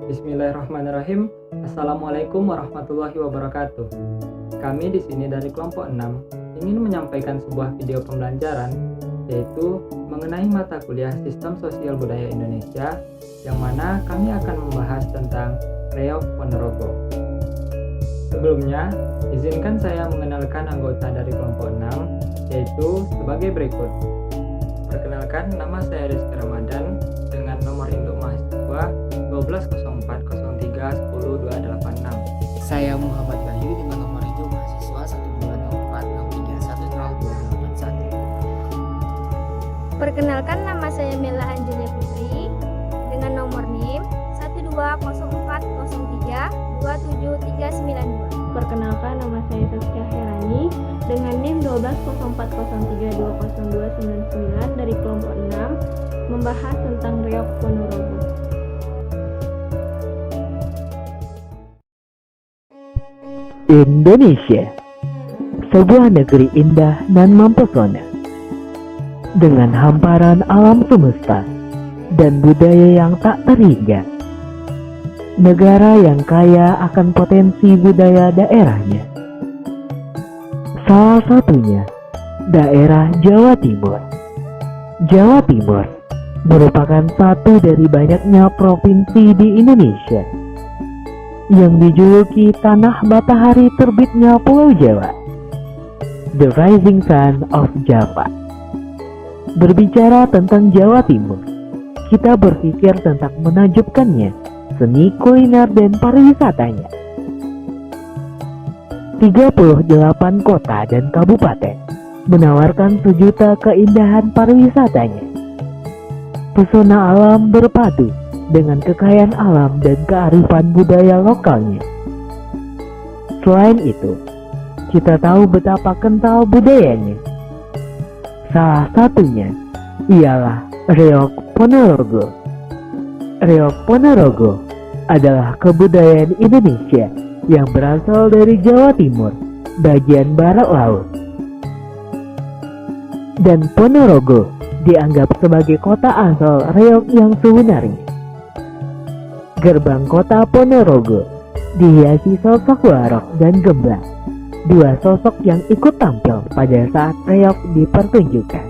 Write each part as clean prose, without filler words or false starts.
Bismillahirrahmanirrahim. Assalamualaikum warahmatullahi wabarakatuh. Kami di sini dari kelompok 6 ingin menyampaikan sebuah video pembelajaran, yaitu mengenai mata kuliah Sistem Sosial Budaya Indonesia, yang mana kami akan membahas tentang Reog Ponorogo. Sebelumnya, izinkan saya mengenalkan anggota dari kelompok 6, yaitu sebagai berikut. Perkenalkan, nama saya Rizky Ramadan dengan nomor induk mahasiswa 120403100286. Saya Muhammad Bayu dengan nomor induk mahasiswa 1204631. Perkenalkan, nama saya Mela Angelia Putri dengan nomor NIM 12040327392. Perkenalkan, nama saya Saskia Herani dengan NIM 12040320299 dari kelompok 6, membahas tentang Reog Ponorogo. Indonesia, sebuah negeri indah dan mempesona, dengan hamparan alam semesta dan budaya yang tak terhingga. Negara yang kaya akan potensi budaya daerahnya. Salah satunya daerah Jawa Timur. Jawa Timur merupakan satu dari banyaknya provinsi di Indonesia yang dijuluki tanah matahari terbitnya Pulau Jawa, the rising sun of Java. Berbicara tentang Jawa Timur, kita berpikir tentang menakjubkannya seni kuliner dan pariwisatanya. 38 kota dan kabupaten menawarkan sejuta keindahan pariwisatanya. Pesona alam berpadu dengan kekayaan alam dan kearifan budaya lokalnya. Selain itu, kita tahu betapa kental budayanya. Salah satunya ialah Reog Ponorogo. Reog Ponorogo adalah kebudayaan Indonesia yang berasal dari Jawa Timur, bagian barat laut. Dan Ponorogo dianggap sebagai kota asal Reog yang sebenarnya. Gerbang kota Ponorogo dihiasi sosok Warog dan Gemblang, dua sosok yang ikut tampil pada saat Reog dipertunjukkan.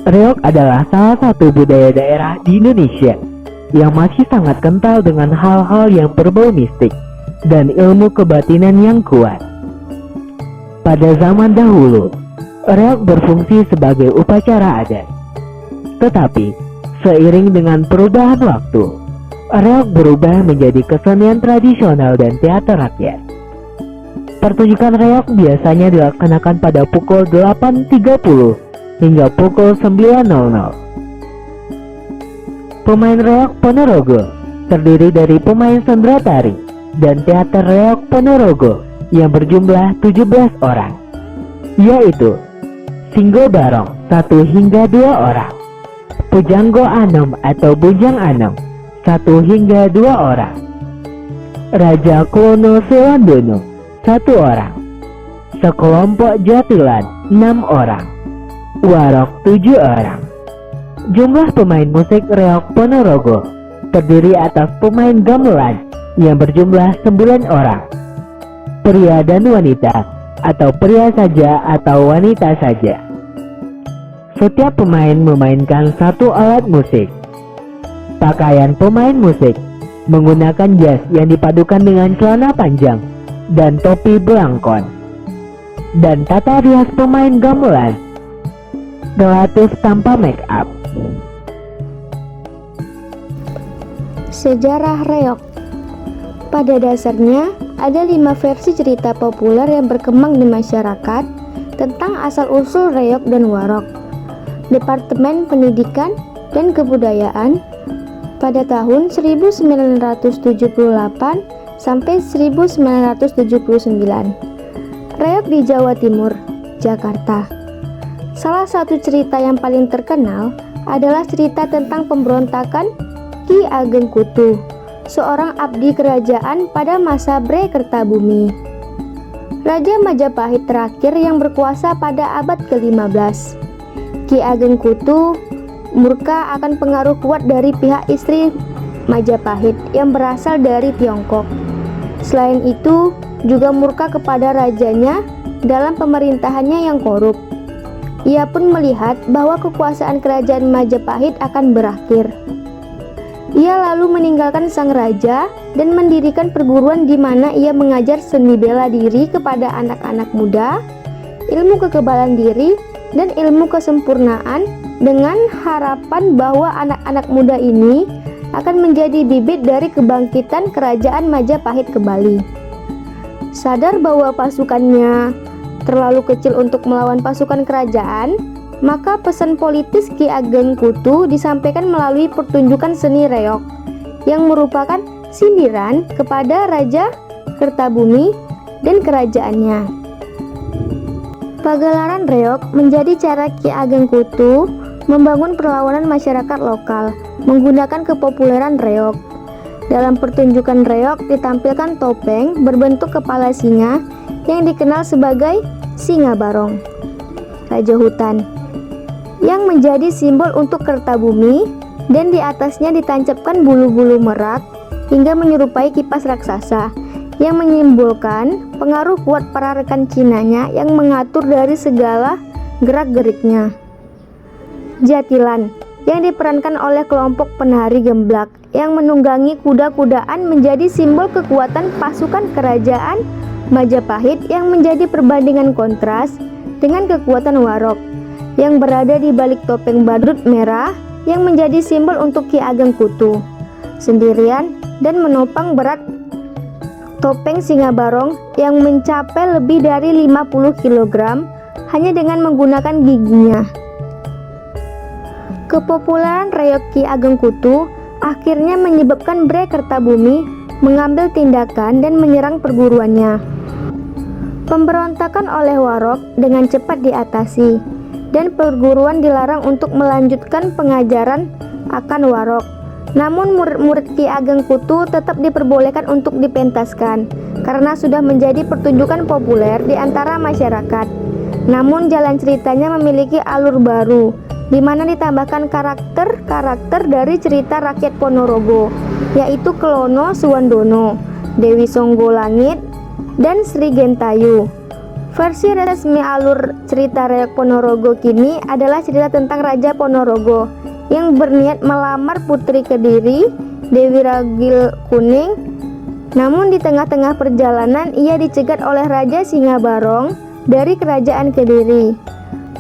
Reog adalah salah satu budaya daerah di Indonesia yang masih sangat kental dengan hal-hal yang berbau mistik dan ilmu kebatinan yang kuat. Pada zaman dahulu, Reog berfungsi sebagai upacara adat. Tetapi, seiring dengan perubahan waktu, Reog berubah menjadi kesenian tradisional dan teater rakyat. Pertunjukan Reog biasanya dilaksanakan pada pukul 8.30 hingga pukul 9.00. Pemain Reog Ponorogo terdiri dari pemain sendera tari dan teater Reog Ponorogo yang berjumlah 17 orang, yaitu Singgo Barong 1 hingga 2 orang, Pujanggo Anom atau Bujang Anom 1 hingga 2 orang, Raja Klono Sewandono 1 orang, sekelompok Jatilan 6 orang, Warog 7 orang. Jumlah pemain musik Reog Ponorogo terdiri atas pemain gamelan yang berjumlah 9 orang, pria dan wanita atau pria saja atau wanita saja. Setiap pemain memainkan satu alat musik. Pakaian pemain musik menggunakan jas yang dipadukan dengan celana panjang dan topi belangkon. Dan tata rias pemain gamelan relatif tanpa make up. Sejarah Reog. Pada dasarnya, ada 5 versi cerita populer yang berkembang di masyarakat tentang asal-usul Reog dan Warog. Departemen Pendidikan dan Kebudayaan pada tahun 1978 sampai 1979. Reog di Jawa Timur, Jakarta. Salah satu cerita yang paling terkenal adalah cerita tentang pemberontakan Ki Ageng Kutu, seorang abdi kerajaan pada masa Bre Kertabumi. Raja Majapahit terakhir yang berkuasa pada abad ke-15. Ki Ageng Kutu murka akan pengaruh kuat dari pihak istri Majapahit yang berasal dari Tiongkok. Selain itu, juga murka kepada rajanya dalam pemerintahannya yang korup. Ia pun melihat bahwa kekuasaan kerajaan Majapahit akan berakhir. Ia lalu meninggalkan sang raja dan mendirikan perguruan di mana ia mengajar seni bela diri kepada anak-anak muda, ilmu kekebalan diri, dan ilmu kesempurnaan dengan harapan bahwa anak-anak muda ini akan menjadi bibit dari kebangkitan kerajaan Majapahit kembali. Sadar bahwa pasukannya terlalu kecil untuk melawan pasukan kerajaan, maka pesan politis Ki Ageng Kutu disampaikan melalui pertunjukan seni reog yang merupakan sindiran kepada Raja Kertabumi dan kerajaannya. Pagelaran reog menjadi cara Ki Ageng Kutu membangun perlawanan masyarakat lokal menggunakan kepopuleran reog. Dalam pertunjukan reog ditampilkan topeng berbentuk kepala singa yang dikenal sebagai Singa Barong, Raja Hutan, yang menjadi simbol untuk Kertabumi, dan di atasnya ditancapkan bulu-bulu merak hingga menyerupai kipas raksasa yang menyimbolkan pengaruh kuat para rekan Cinanya yang mengatur dari segala gerak-geriknya. Jatilan yang diperankan oleh kelompok penari gemblak yang menunggangi kuda-kudaan menjadi simbol kekuatan pasukan kerajaan Majapahit yang menjadi perbandingan kontras dengan kekuatan Warok yang berada di balik topeng badut merah yang menjadi simbol untuk Ki Ageng Kutu sendirian dan menopang berat topeng Singa Barong yang mencapai lebih dari 50 kg hanya dengan menggunakan giginya. Kepopuleran reog Ki Ageng Kutu akhirnya menyebabkan Bre Kertabumi mengambil tindakan dan menyerang perguruannya. Pemberontakan oleh Warok dengan cepat diatasi dan perguruan dilarang untuk melanjutkan pengajaran akan Warok. Namun murid-murid Ki Ageng Kutu tetap diperbolehkan untuk dipentaskan karena sudah menjadi pertunjukan populer di antara masyarakat. Namun jalan ceritanya memiliki alur baru di mana ditambahkan karakter-karakter dari cerita rakyat Ponorogo, yaitu Kelono Suwandono, Dewi Songgolangit, dan Sri Gentayu. Versi resmi alur cerita reog Ponorogo kini adalah cerita tentang Raja Ponorogo yang berniat melamar Putri Kediri, Dewi Ragil Kuning. Namun di tengah-tengah perjalanan ia dicegat oleh Raja Singa Barong dari kerajaan Kediri.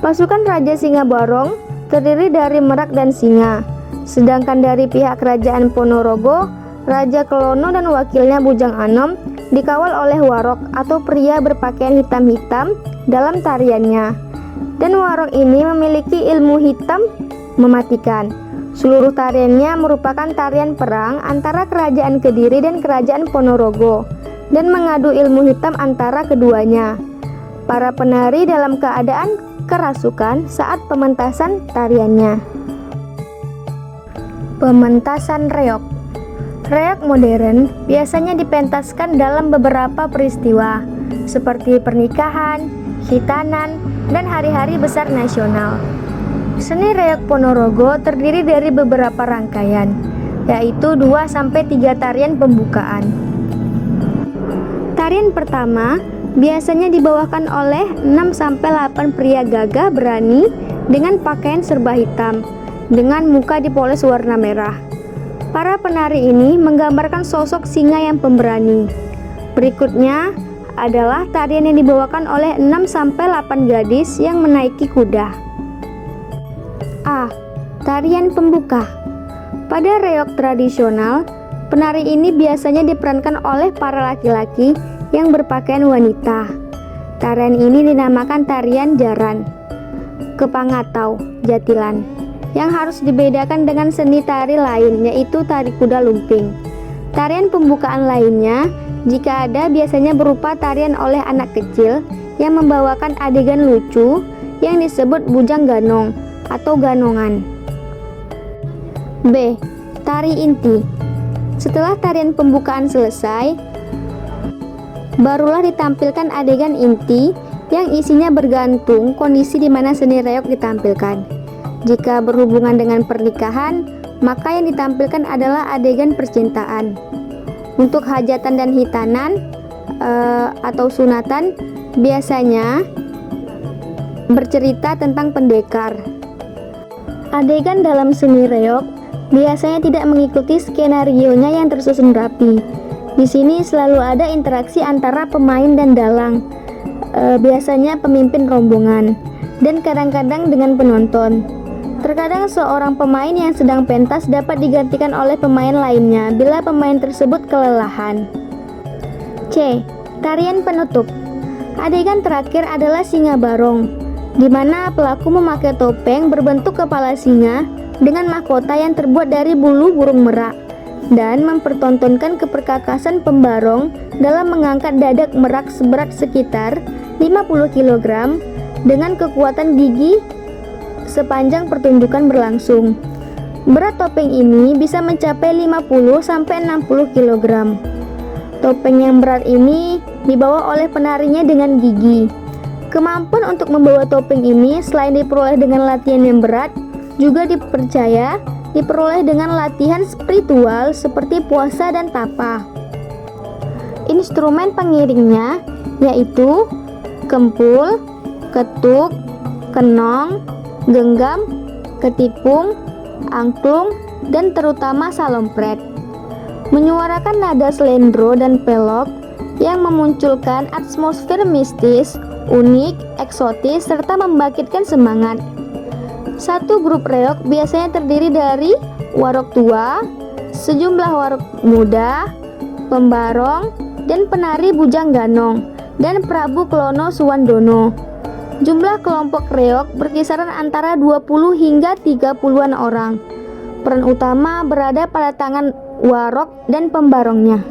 Pasukan Raja Singa Barong terdiri dari merak dan singa, sedangkan dari pihak kerajaan Ponorogo, Raja Kelono dan wakilnya Bujang Anom dikawal oleh Warok atau pria berpakaian hitam-hitam dalam tariannya. Dan Warok ini memiliki ilmu hitam mematikan. Seluruh tariannya merupakan tarian perang antara kerajaan Kediri dan kerajaan Ponorogo dan mengadu ilmu hitam antara keduanya. Para penari dalam keadaan kerasukan saat pementasan tariannya. Pementasan reog. Reog modern biasanya dipentaskan dalam beberapa peristiwa seperti pernikahan, khitanan, dan hari-hari besar nasional. Seni reog Ponorogo terdiri dari beberapa rangkaian, yaitu 2-3 tarian pembukaan. Tarian pertama biasanya dibawakan oleh 6-8 pria gagah berani dengan pakaian serba hitam dengan muka dipoles warna merah. Para penari ini menggambarkan sosok singa yang pemberani. Berikutnya adalah tarian yang dibawakan oleh 6-8 gadis yang menaiki kuda. A. Tarian pembuka. Pada reog tradisional, penari ini biasanya diperankan oleh para laki-laki yang berpakaian wanita. Tarian ini dinamakan tarian jaran, kepangatau, jatilan, yang harus dibedakan dengan seni tari lain, yaitu tari kuda lumping. Tarian pembukaan lainnya, jika ada, biasanya berupa tarian oleh anak kecil yang membawakan adegan lucu yang disebut bujang ganong atau ganongan. B. Tari inti. Setelah tarian pembukaan selesai, Barulah ditampilkan adegan inti yang isinya bergantung kondisi di mana seni reog ditampilkan. Jika berhubungan dengan pernikahan, maka yang ditampilkan adalah adegan percintaan. Untuk hajatan dan hitanan atau sunatan biasanya bercerita tentang pendekar. Adegan dalam seni reog biasanya tidak mengikuti skenarionya yang tersusun rapi. Di sini selalu ada interaksi antara pemain dan dalang, biasanya pemimpin rombongan, dan kadang-kadang dengan penonton. Terkadang seorang pemain yang sedang pentas dapat digantikan oleh pemain lainnya bila pemain tersebut kelelahan. C. Tarian penutup. Adegan terakhir adalah singa barong, di mana pelaku memakai topeng berbentuk kepala singa dengan mahkota yang terbuat dari bulu burung merak dan mempertontonkan keperkakasan pembarong dalam mengangkat dadak merak seberat sekitar 50 kg dengan kekuatan gigi sepanjang pertunjukan berlangsung. Berat topeng ini bisa mencapai 50-60 kg. Topeng yang berat ini dibawa oleh penarinya dengan gigi. Kemampuan untuk membawa topeng ini selain diperoleh dengan latihan yang berat, juga dipercaya diperoleh dengan latihan spiritual seperti puasa dan tapa. Instrumen pengiringnya yaitu kempul, ketuk, kenong, genggam, ketipung, angklung, dan terutama salompret. Menyuarakan nada slendro dan pelok yang memunculkan atmosfer mistis, unik, eksotis, serta membangkitkan semangat. Satu grup reog biasanya terdiri dari warog tua, sejumlah warog muda, pembarong, dan penari bujang ganong, dan Prabu Klono Suwandono. Jumlah kelompok reog berkisaran antara 20 hingga 30-an orang. Peran utama berada pada tangan warog dan pembarongnya.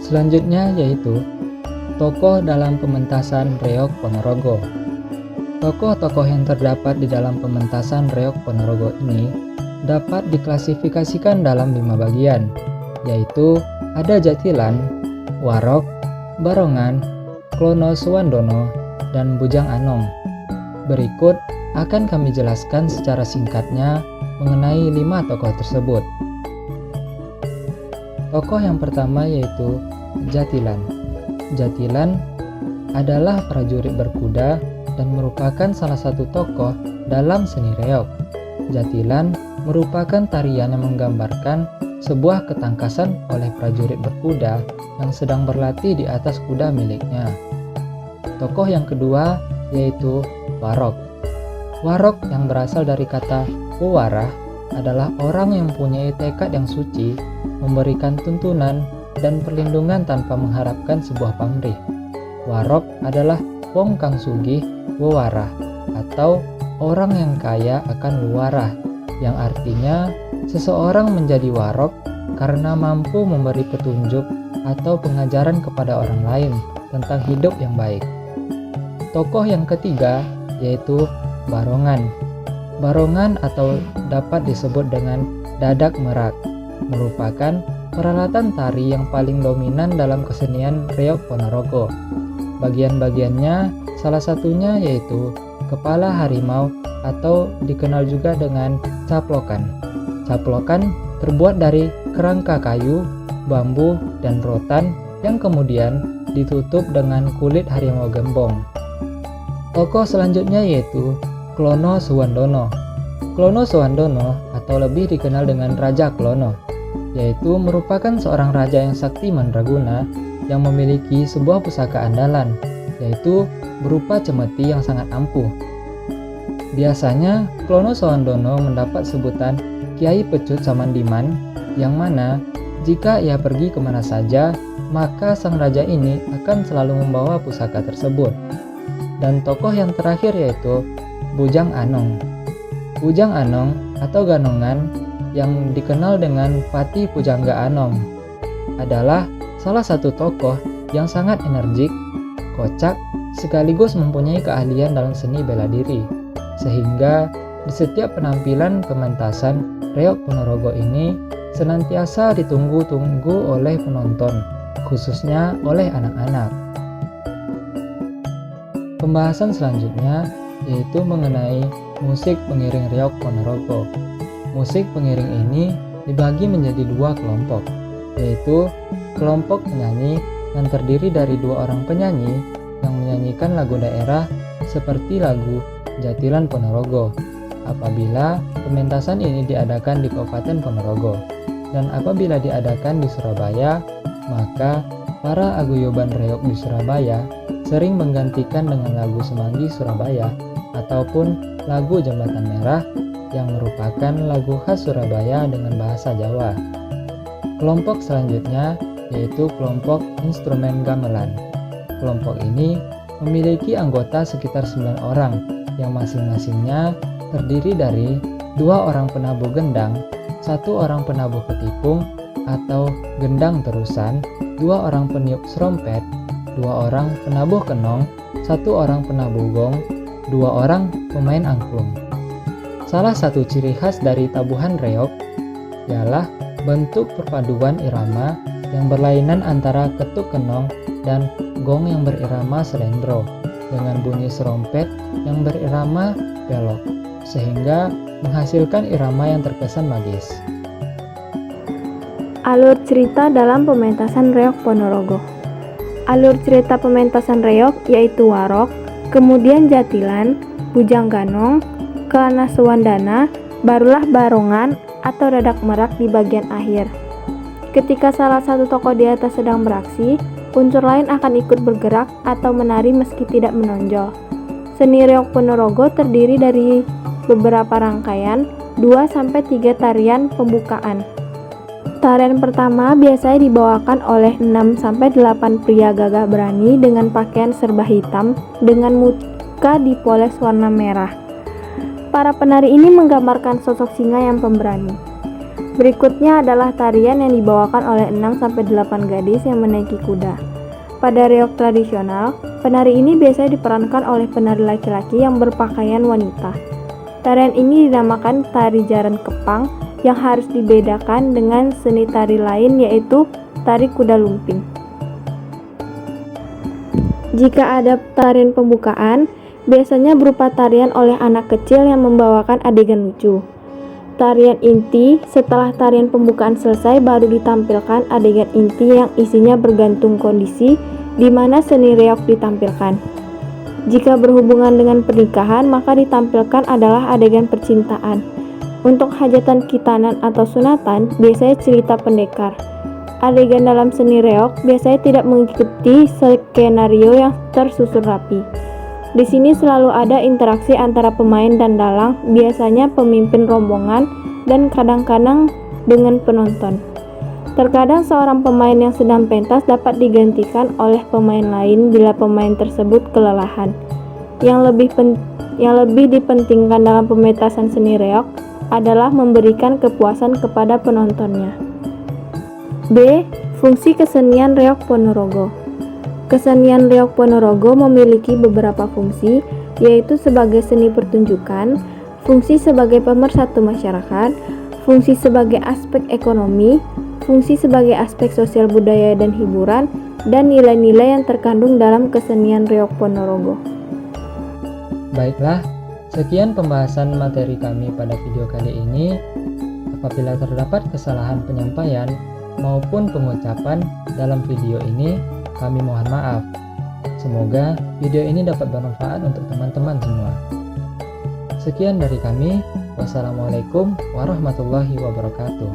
Selanjutnya yaitu tokoh dalam pementasan reog Ponorogo. Tokoh-tokoh yang terdapat di dalam pementasan reog Ponorogo ini dapat diklasifikasikan dalam 5 bagian, yaitu ada Jatilan, Warog, Barongan, Klono Suwandono, dan Bujang Anong. Berikut akan kami jelaskan secara singkatnya mengenai 5 tokoh tersebut. Tokoh yang pertama yaitu Jatilan. Jatilan adalah prajurit berkuda dan merupakan salah satu tokoh dalam seni reog. Jatilan merupakan tarian yang menggambarkan sebuah ketangkasan oleh prajurit berkuda yang sedang berlatih di atas kuda miliknya. Tokoh yang kedua yaitu Warog. Warog yang berasal dari kata wewarah adalah orang yang mempunyai tekad yang suci, memberikan tuntunan dan perlindungan tanpa mengharapkan sebuah pamrih. Warog adalah wong kang sugih wewarah atau orang yang kaya akan wewarah, yang artinya seseorang menjadi warog karena mampu memberi petunjuk atau pengajaran kepada orang lain tentang hidup yang baik. Tokoh yang ketiga yaitu Barongan. Barongan atau dapat disebut dengan dadak merak merupakan peralatan tari yang paling dominan dalam kesenian reog Ponorogo. Bagian-bagiannya salah satunya yaitu kepala harimau atau dikenal juga dengan caplokan. Caplokan terbuat dari kerangka kayu, bambu, dan rotan yang kemudian ditutup dengan kulit harimau gembong. Tokoh selanjutnya yaitu Klono Suwandono. Klono Suwandono atau lebih dikenal dengan Raja Klono, yaitu merupakan seorang raja yang sakti mandraguna yang memiliki sebuah pusaka andalan, yaitu berupa cemeti yang sangat ampuh. Biasanya Klono Suwandono mendapat sebutan Kiai Pecut Samandiman, yang mana jika ia pergi kemana saja, maka sang raja ini akan selalu membawa pusaka tersebut. Dan tokoh yang terakhir yaitu Bujang Anong. Bujang Anong atau Ganongan yang dikenal dengan Pati Pujangga Anong adalah salah satu tokoh yang sangat energik, kocak, sekaligus mempunyai keahlian dalam seni bela diri. Sehingga di setiap penampilan pementasan reog Ponorogo ini senantiasa ditunggu-tunggu oleh penonton, khususnya oleh anak-anak. Pembahasan selanjutnya yaitu mengenai musik pengiring reog Ponorogo. Musik pengiring ini dibagi menjadi dua kelompok, yaitu kelompok penyanyi yang terdiri dari dua orang penyanyi yang menyanyikan lagu daerah seperti lagu Jatilan Ponorogo apabila pementasan ini diadakan di Kabupaten Ponorogo, dan apabila diadakan di Surabaya, maka para aguyuban reog di Surabaya sering menggantikan dengan lagu Semanggi Surabaya ataupun lagu Jembatan Merah yang merupakan lagu khas Surabaya dengan bahasa Jawa. Kelompok selanjutnya yaitu kelompok instrumen gamelan. Kelompok ini memiliki anggota sekitar 9 orang yang masing-masingnya terdiri dari 2 orang penabuh gendang, 1 orang penabuh ketipung atau gendang terusan, 2 orang peniup serompet, 2 orang penabuh kenong, 1 orang penabuh gong, 2 orang pemain angklung. Salah satu ciri khas dari tabuhan reog ialah bentuk perpaduan irama yang berlainan antara ketuk kenong dan gong yang berirama selendro dengan bunyi serompet yang berirama pelok, sehingga menghasilkan irama yang terkesan magis. Alur cerita dalam pementasan reog Ponorogo. Alur cerita pementasan reog yaitu warok, kemudian jatilan, bujang ganong, kanasewandana, barulah barongan atau dadak merak di bagian akhir. Ketika salah satu tokoh di atas sedang beraksi, unsur lain akan ikut bergerak atau menari meski tidak menonjol. Seni reog Ponorogo terdiri dari beberapa rangkaian 2-3 tarian pembukaan. Tarian pertama biasanya dibawakan oleh 6-8 pria gagah berani dengan pakaian serba hitam dengan muka dipoles warna merah. Para penari ini menggambarkan sosok singa yang pemberani. Berikutnya adalah tarian yang dibawakan oleh 6-8 gadis yang menaiki kuda. Pada reog tradisional, penari ini biasanya diperankan oleh penari laki-laki yang berpakaian wanita. Tarian ini dinamakan tari jaran kepang yang harus dibedakan dengan seni tari lain yaitu tari kuda lumping. Jika ada tarian pembukaan, biasanya berupa tarian oleh anak kecil yang membawakan adegan lucu. Tarian inti, setelah tarian pembukaan selesai baru ditampilkan adegan inti yang isinya bergantung kondisi di mana seni reog ditampilkan. Jika berhubungan dengan pernikahan, maka ditampilkan adalah adegan percintaan. Untuk hajatan khitanan atau sunatan, biasanya cerita pendekar. Adegan dalam seni reog biasanya tidak mengikuti skenario yang tersusun rapi. Di sini selalu ada interaksi antara pemain dan dalang, biasanya pemimpin rombongan dan kadang-kadang dengan penonton. Terkadang seorang pemain yang sedang pentas dapat digantikan oleh pemain lain bila pemain tersebut kelelahan. Yang lebih dipentingkan dalam pementasan seni reog adalah memberikan kepuasan kepada penontonnya. B. Fungsi kesenian reog Ponorogo. Kesenian reog Ponorogo memiliki beberapa fungsi, yaitu sebagai seni pertunjukan, fungsi sebagai pemersatu masyarakat, fungsi sebagai aspek ekonomi, fungsi sebagai aspek sosial budaya dan hiburan, dan nilai-nilai yang terkandung dalam kesenian reog Ponorogo. Baiklah, sekian pembahasan materi kami pada video kali ini. Apabila terdapat kesalahan penyampaian maupun pengucapan dalam video ini, kami mohon maaf. Semoga video ini dapat bermanfaat untuk teman-teman semua. Sekian dari kami. Wassalamualaikum warahmatullahi wabarakatuh.